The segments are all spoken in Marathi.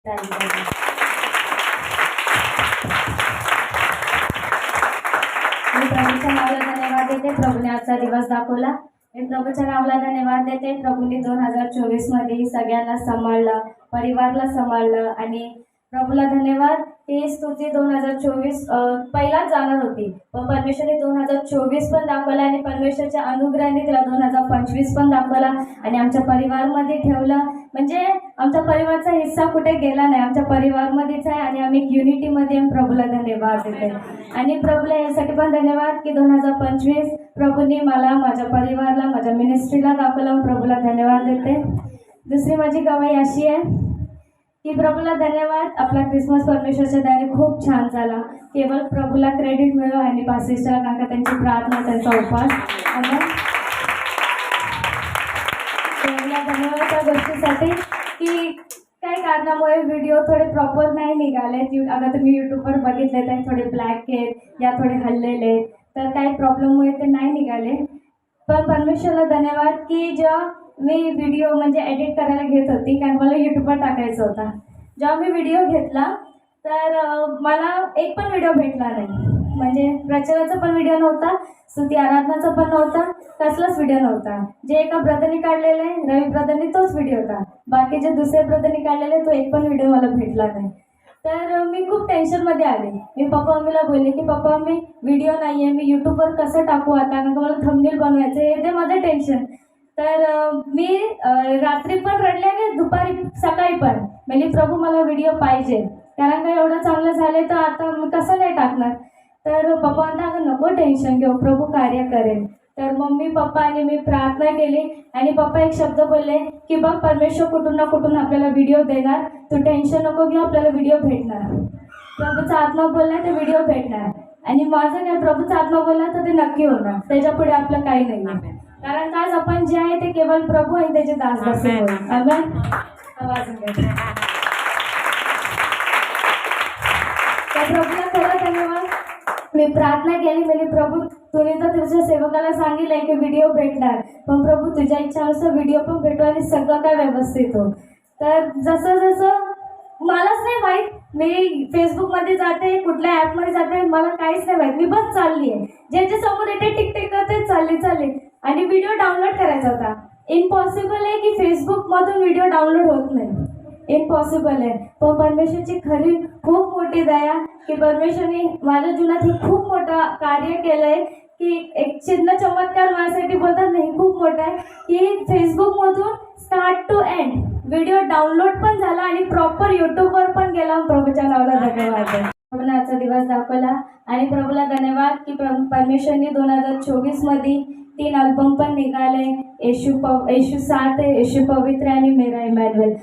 मी प्रभूच्या नावाला धन्यवाद देते. प्रभूने आजचा दिवस दाखवला. मी प्रभूच्या नावाला धन्यवाद देते. प्रभूने 2024 मध्ये सगळ्यांना सांभाळलं, परिवाराला सांभाळलं आणि प्रभूला धन्यवाद. ही स्तुती 2024 पहिलाच जाणार होती, पण परमेश्वरने 2024 पण दाखवला आणि परमेश्वरच्या अनुग्रहाने तिला 2025 पण दाखवला आणि आमच्या परिवारामध्ये ठेवलं. म्हणजे आमच्या परिवाराचा हिस्सा कुठे गेला नाही, आमच्या परिवारामध्येच आहे आणि आम्ही युनिटीमध्ये प्रभूला धन्यवाद देते. आणि प्रभूला यासाठी पण धन्यवाद की 2025 प्रभूंनी मला, माझ्या परिवाराला, माझ्या मिनिस्ट्रीला दाखवलं. प्रभूला धन्यवाद देते. दुसरी माझी गवाही अशी आहे की प्रभूला धन्यवाद. आपला क्रिसमस परमेश्वरच्या दयाने खूप छान झाला. केवळ प्रभूला क्रेडिट मिळो आणि पास्टरला, कारण का त्यांची प्रार्थना, त्यांचा उपवास. प्रभूला धन्यवाद त्या गोष्टीसाठी की काही कारणामुळे व्हिडिओ थोडे प्रॉपर नाही निघाले. अगर तुम्ही यूट्यूबवर बघितले तर थोडे ब्लॅक आहेत या थोडे हल्लेले, तर काही प्रॉब्लेममुळे ते नाही निघाले. पण परमेश्वरला धन्यवाद की जेव्हा मी व्हिडिओ म्हणजे एडिट करायला घेत होती, कारण मला यूट्यूबवर टाकायचा होता. जेव्हा मी व्हिडिओ घेतला तर मला एक पण व्हिडिओ भेटला नाही. म्हणजे प्रचाराचा पण व्हिडिओ नव्हता, स्तुती आराधनाचा पण नव्हता, कसलाच व्हिडिओ नव्हता. जे एका ब्रदरनी काढलेले, रवी ब्रदरनी, तोच व्हिडिओ होता. बाकीचे दुसरे ब्रदरनी काढलेले तो एक पण व्हिडिओ मला भेटला नाही. तर मी खूप टेन्शनमध्ये आले. मी पप्पा मम्मीला बोलले की पप्पा मी व्हिडिओ नाही आहे, मी यूट्यूबवर कसं टाकू आता, कारण मला थंबनेल बनवायचं आहे, ते माझं टेन्शन. तर मी रात्री पण रडले आणि दुपारी सकाळी पण म्हणजे प्रभू मला व्हिडिओ पाहिजे, कारण का एवढं चांगलं झालं तर आता मी कसं नाही टाकणार. तर पप्पा म्हणता नको टेन्शन घेऊ, प्रभू कार्य करेल. तर मम्मी पप्पा आणि मी प्रार्थना केली आणि पप्पा एक शब्द बोलले की बघ परमेश्वर कुठून ना कुठून आपल्याला व्हिडिओ देणार, तू टेन्शन नको घेऊ, आपल्याला व्हिडिओ भेटणार. प्रभूचा आत्मा बोलला तर व्हिडिओ भेटणार आणि माझं काय, प्रभूचा आत्मा बोलला तर ते नक्की होणार. त्याच्यापुढे आपलं काही नाही, कारण आज आपण जे आहे ते केवळ प्रभू आणि त्याचे दास दासी होईल. आमेन. आवाज त्या प्रभूला खरं धन्यवाद. मी प्रार्थना केली, म्हणजे प्रभू तुम्ही तर तुझ्या सेवकाला सांगितलंय की व्हिडिओ भेटणार, पण प्रभू तुझ्या इच्छानुसार व्हिडिओ पण भेटू आणि सगळं काय व्यवस्थित हो. तर जसं जसं मलाच नाही माहीत, मी फेसबुकमध्ये जाते, कुठल्या ॲपमध्ये जाते, मला काहीच नाही माहीत. मी बस चालली आहे, ज्याच्या समोर येते टिक करते, चालली आणि व्हिडिओ डाउनलोड करायचा होता. इम्पॉसिबल आहे की फेसबुकमधून व्हिडिओ डाउनलोड होत नाही, इम्पॉसिबल आहे. पण परमेश्वरची खरी खूप मोठी दया की परमेश्वरने माझ्या जीवनात हे खूप मोठं कार्य केलं आहे की एक चिन्ह चमत्कार माझ्यासाठी बोलतात नाही, खूप मोठा आहे की फेसबुकमधून start to end video download पण झाला आणि प्रॉपर यूट्यूबवर पण गेला. प्रभूच्या नावाला धन्यवाद. प्रभूने आजचा दिवस दाखवला आणि प्रभूला धन्यवाद की परमेश्वरने 2024 मध्ये 3 अल्बम पण निघाले. येशू साथ आहे, येशू पवित्र आणि मेरा इमॅन्युएल.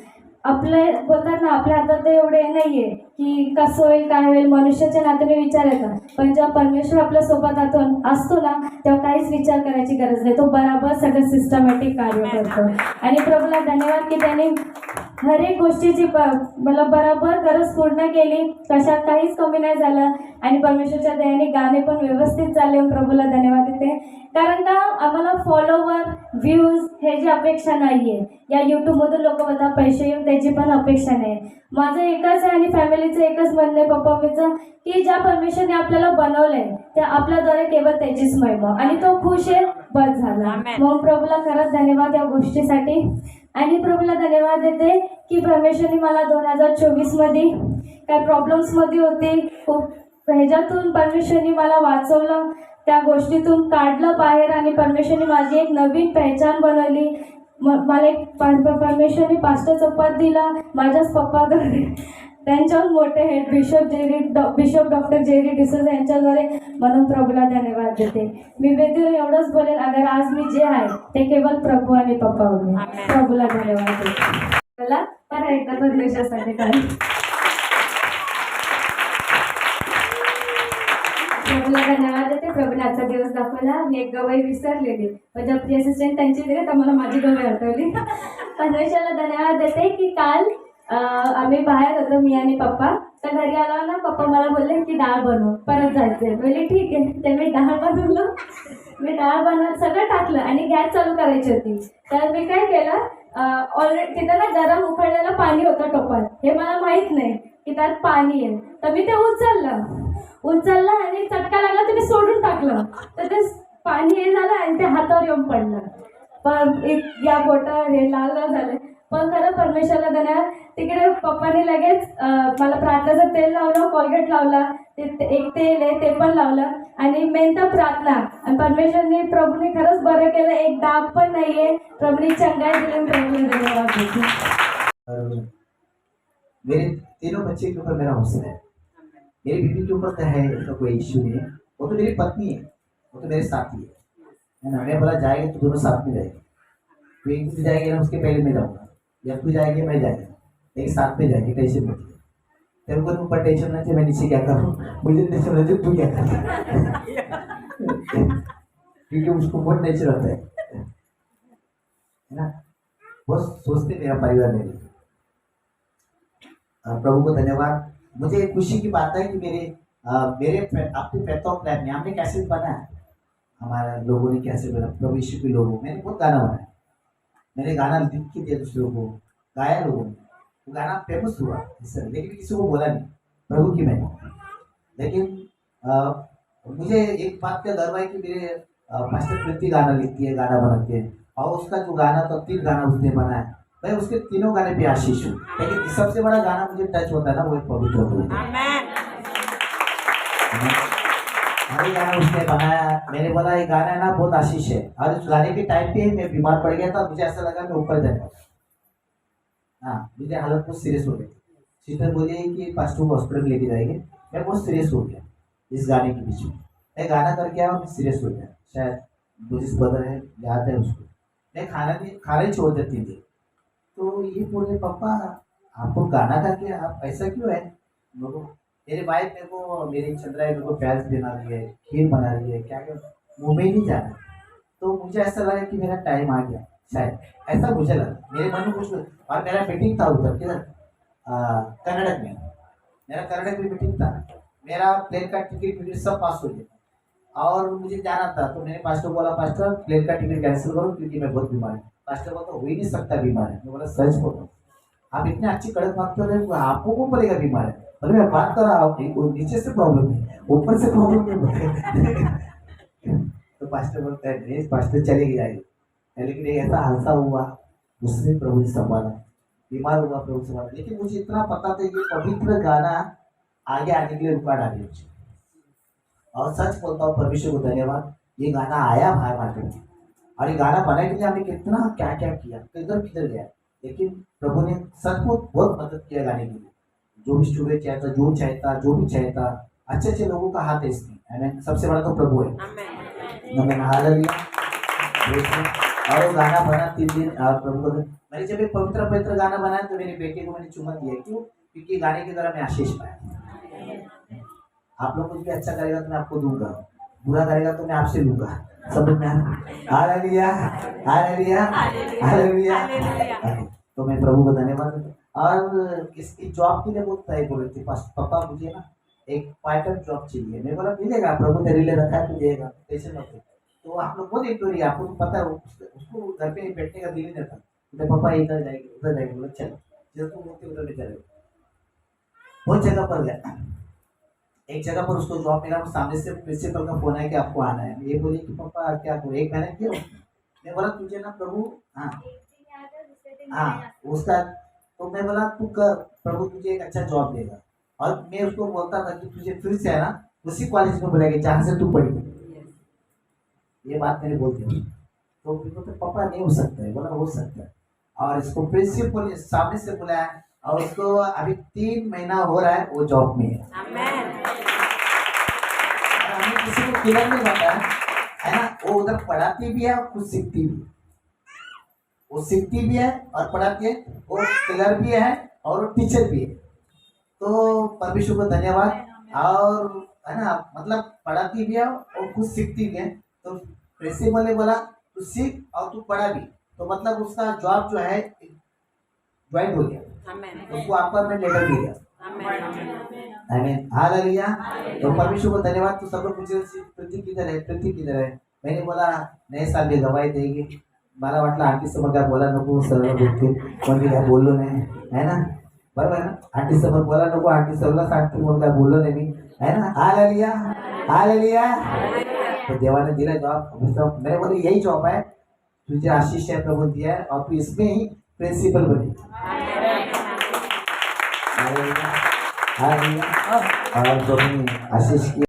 आपलं बोलतात ना, आपल्या हातात एवढे नाहीये की कसं होईल काय होईल, मनुष्याच्या नात्याने विचार येतात, पण जेव्हा परमेश्वर आपल्या सोबत असतो ना तेव्हा काहीच विचार करायची गरज नाही. तो बराबर सगळं सिस्टमॅटिक कार्य करतो आणि प्रभूला धन्यवाद की त्याने हर एक गोष्टीची मला बरोबर गरज पूर्ण केली, कशात काहीच कमी नाही झालं आणि परमेश्वरच्या दयाने गाणे पण व्यवस्थित चालले. प्रभूला धन्यवाद देते, कारण का आम्हाला फॉलोवर, व्ह्यूज ह्याची अपेक्षा नाही आहे. या यूट्यूबमधून लोक मला पैसे येऊन त्याची पण अपेक्षा नाही. माझं एकच आहे आणि फॅमिलीचं एकच म्हणणं आहे पप्पा मम्मीचं की ज्या परमेश्वरने आपल्याला बनवलं आहे त्या आपल्याद्वारे केवळ त्याचीच महिमा आणि तो खुश आहे, बस झाला. मग प्रभूला खरंच धन्यवाद या गोष्टीसाठी आणि प्रभूला धन्यवाद देते की परमेश्वरने मला 2024 मध्ये काय प्रॉब्लेम्समध्ये होते, खूप ह्याच्यातून परमेश्वरने मला वाचवलं, त्या गोष्टीतून काढलं बाहेर आणि परमेश्वरने माझी एक नवीन पहचान बनवली. मला एक परमेश्वरने पास्टरचं पद दिलं माझ्याच पप्पाद्वारे. त्यांच्यावर मोठे head bishop doctor Jerry D'Souza यांच्याद्वारे, म्हणून प्रभूला धन्यवाद देते. मी वेदीवर एवढंच बोलेल, अगर आज मी जे आहे ते केवळ प्रभू आणि पप्पा होते. प्रभूला धन्यवाद देते. मला पण एकदा परमेश्वरासाठी काय प्रभूला धन्यवाद देते. प्रभूने आजचा दिवस दाखवला. मी एक गवई विसरलेली, माझ्या प्रिय असिस्टंट त्यांची दिली तर मला माझी गवई आठवली. परमेश्वराला धन्यवाद देते की काल आम्ही बाहेर होतो, मी आणि पप्पा. तर घरी आलो ना, पप्पा मला बोलले की डाळ बनव, परत जायचे. बोलले ठीक आहे. ते मी डाळ बनवलं, मी डाळ बनवत सगळं टाकलं आणि गॅस चालू करायची होती. तर मी काय केलं, ऑलरेडी तिथे ना गरम उकळलेलं पाणी होतं टोपात, हे मला माहित नाही की त्यात पाणी आहे. तर मी ते उचललं आणि चटका लागला तर मी सोडून टाकलं, तर ते पाणी हे झालं आणि ते हातावर येऊन पडलं. पण या बोटं हे लाल लाल झाले. पण खरं परमेश्वरला धन्यवाद. तिकडे पप्पाने लगेच मला प्रार्थनाचं तेल लावलं, कोलगेट लावला, एक तेल आहे ते पण लावलं आणि मेन तर प्रार्थना. आणि परमेश्वरने प्रभूने खरंच बरं केलं, एक डाग पण नाहीये. प्रभूने चंगाई दिली, प्रभूने धन्यवाद देते. और मेरे तीनों बच्चे के ऊपर मेरा हौसला है। मेरी बीवी के ऊपर तो है, ऐसा कोई इश्यू नहीं है। वो तो मेरी पत्नी है, वो तो मेरे साथी है ना। मैं बोला जाएंगे तो दोनों साथ में जाएंगे। तो एक दिन जाएंगे ना, उसके पहले मैं जाऊँगा, या तू जाएंगे मैं जाएगा, एक साथ में जाएंगे, टेंशन मत ले। तेरे को ऊपर टेंशन ना चाहिए, मैं नीचे क्या करूँ, मुझे टेंशन ना चाहिए, तू क्या कर क्योंकि उसको बहुत टेंशन होता है ना। बहुत सोचते मेरा परिवार मेरे लिए। प्रभु को धन्यवाद। मुझे खुशी की बात है कि आपके फेतो प्लान में हमने कैसे बनाया, हमारा लोगों ने कैसे बना, प्रभु यीशु के लोगों, मैंने बहुत गाना बनाया। मैंने गाना लिख के दिया दूसरों को, गाया लोगों ने, वो गाना फेमस हुआ इससे, लेकिन किसी को बोला नहीं, प्रभु की मैंने। लेकिन मुझे एक बात का गर्व है कि मेरे मास्टर प्रीति गाना लिखती है, गाना बनाती है, और उसका जो गाना तो 3 गाना उसने बनाया, मैं उसके तीनों गाने पे आशीष हूँ। लेकिन सबसे बड़ा गाना मुझे टच होता है ना, वो एक पवित्र होता है। हमारे गाना उसने बनाया, मैंने बोला ये गाना है ना बहुत आशीष है। और उस गाने के टाइम पे मैं बीमार पड़ गया था, मुझे ऐसा लगा मैं ऊपर जाऊंगा। हाँ, मुझे हालत बहुत सीरियस हो गई। सिस्टर बोली कि पास्टर को हॉस्पिटल लेके जाएंगे। मैं बहुत सीरियस हो गया इस गाने के बीच में। मैं गाना करके आया और सीरियस हो गया, शायद मुझे बदल है, याद है उसको। मैं खाना ही छोड़ देती थी। तो ये बोले पापा आपको गाना करके आप ऐसा क्यों है। मेरे वाइफ मेरे को, मेरी चंद्रा मेरे को प्याज बना रही है, खीर बना रही है, क्या क्या मुँह में ही नहीं जा रहा। तो मुझे ऐसा लगा कि मेरा टाइम आ गया, शायद ऐसा मुझे लगा मेरे मन में कुछ। और मेरा मीटिंग था उधर किधर कर्नाटक में, मेरा कर्नाटक में मीटिंग था। मेरा प्लेन का टिकट सब पास हो गया और मुझे जाना था। तो मैंने पास्टर को बोला पास्टर प्लेन का टिकट कैंसिल करो क्योंकि मैं बहुत बीमार हूँ। पास्टर को तो हो ही नहीं सकता बीमार है। मैं बोला सच बोलो, आप इतने अच्छी कड़क बात कर रहे हो, आपको कौन बोलेगा बीमार है। मतलब मैं बात कर रहा हूँ, नीचे से प्रॉब्लम है, ऊपर से प्रॉब्लम नहीं। तो पास्टर बोलता है नहीं पास्टर चलेगी जाएगी। लेकिन एक ऐसा हादसा हुआ, उसने प्रभु ने संभाला, बीमार हुआ प्रभु संभाला। लेकिन मुझे इतना पता था कि पवित्र गाना आगे आने के लिए रुका डाली मुझे। और सच बोलता हूँ परमेश्वर को धन्यवाद, ये गाना आया भाई मार्केट में। और ये गाना बनाने के लिए हमने कितना क्या क्या किया, किधर किधर गया। लेकिन प्रभु ने सच को बहुत मदद किया गाने के लिए। जो भी स्टूडेंट चाहता, जो चाहता, जो भी चाहता, अच्छे अच्छे लोगों का हाथ है इसमें। सबसे बड़ा तो प्रभु है। हालेलुया। और वो गाना बना 3 दिन। और प्रभु को मैंने जब एक पवित्र पवित्र गाना बनाया तो मेरे बेटे को मैंने चुमा दिया। क्यों? क्योंकि गाने की तरह मैं आशीष पाया। आप लोग कुछ भी अच्छा करेगा तो मैं आपको दूंगा, बुरा करेगा तो मैं आपसे लूंगा। समझ में आया? Hallelujah, hallelujah, hallelujah. तो मैं प्रभु को धन्यवाद। और इसकी जॉब के लिए बहुत तय बोल रही थी पापा मुझे ना एक पार्ट टाइम जॉब चाहिए। मैं बोला मिलेगा, प्रभु तेरे लिए रखा है तो देगा, टेंशन मत ले। तो आप लोग बहुत इंटोरी, आपको तो पता है उसको घर पे बैठने का दिल नहीं था। तो पापा इधर जाएंगे उधर जाएंगे, बोला चलो जब तुम बोलते उधर भी चले। बहुत जगह पर गया, एक जगह पर उसको जॉब मिला, सामने से प्रिंसिपल का फोन है कि आपको आना है। ये बोली कि पापा क्या करूँ, 1 महीना किया। मैं बोला तुझे ना प्रभु हाँ उसका। तो मैं बोला तू कर, प्रभु तुझे एक अच्छा जॉब देगा। और मैं उसको बोलता था कि तुझे फिर से है ना उसी कॉलेज में बुलाएंगे जहाँ से तू पढ़ी। ये बात मैंने बोल दी। तो पापा नहीं हो सकता है, बोला हो सकता है। और इसको प्रिंसिपल सामने से बुलाया और उसको अभी 3 महीना हो रहा है वो जॉब में है। हमें किसी को क्लियर नहीं बताया है ना, वो उधर पढ़ाती भी है और कुछ सीखती भी। वो सीखती भी है और पढ़ाती है, वो क्लियर भी है और टीचर भी है। तो परमेश्वर को धन्यवाद। और है ना मतलब पढ़ाती भी है और कुछ सीखती भी है। तो प्रिंसिपल ने बोला तू सीख और तू पढ़ा भी, तो मतलब उसका जॉब जो है ज्वाइन हो गया, उसको अपॉइंटमेंट लेटर भी गया। आमीन, हालेलुया। तो परमेश्वर को धन्यवाद। तो सब लोग मुझे प्रीति किधर है, प्रीति किधर है। मैंने बोला नए साल में गवाही देंगे, मला वाटलं आंटी समोर काय बोला नको, सरळ बोलतील, पण मी काय बोललो नाही, आहे ना? बरोबर आहे ना? आंटी समोर बोला नको, आंटी सरला सांगतील म्हणून काय बोललो नाही मी, है ना? Hallelujah, hallelujah. तो देवाने दिला जॉब, मेरे बोले यही जॉब है, तुझे आशीष है प्रभु दिया है, और तू इसमें ही प्रिंसिपल बनी. Hallelujah, hallelujah. और जो भी आशीष की